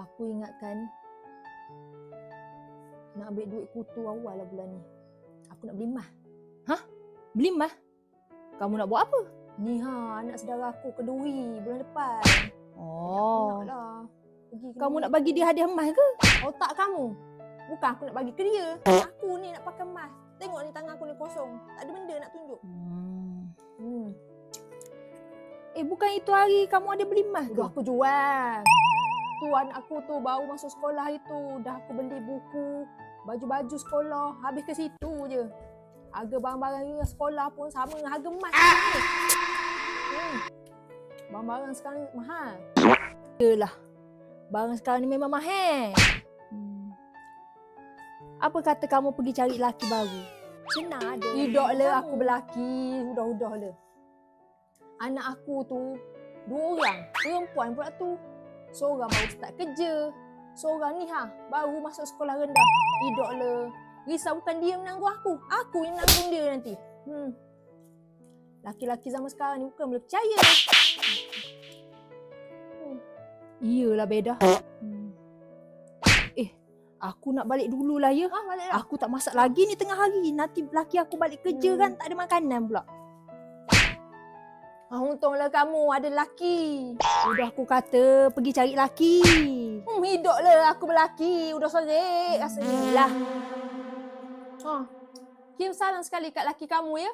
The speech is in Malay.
Aku ingatkan nak ambil duit kutu awal lah bulan ni. Aku nak beli emas. Beli emas? Kamu nak buat apa? Ni anak saudara aku kenduri bulan depan. Oh, Nak lah. Pergi kamu kenduri nak bagi dia hadiah emas ke? Otak kamu. Bukan aku nak bagi ke dia. Aku ni nak pakai emas. Tengok ni tangan aku ni kosong. Tak ada benda nak tunjuk. Bukan itu hari kamu ada beli emas ke? Dah aku jual. Tu anak aku tu baru masuk sekolah itu. Dah aku beli buku, baju-baju sekolah. Habis ke situ je. Harga barang-barang ni sekolah pun sama dengan harga emas. Barang-barang sekarang ni mahal. Yalah. Barang sekarang ni memang mahal. Apa kata kamu pergi cari laki baru? Senang ada. Hidup lah aku berlaki. Udah lah. Anak aku tu 2 orang. Perempuan pula tu. Seorang baru start kerja. Seorang ni baru masuk sekolah rendah. Hidup lah. Risau bukan dia menanggung aku. Aku yang menanggung dia nanti. Laki-laki zaman sekarang ni bukan boleh percaya. Iyalah beda. Aku nak balik dululah ya. Balik lah. Aku tak masak lagi ni tengah hari. Nanti laki aku balik kerja kan tak ada makanan pula. Untunglah kamu ada laki. Udah aku kata pergi cari laki. Hidup lah aku berlaki. Udah serik rasanya. Lah. Kirim salam sekali kat laki kamu ya.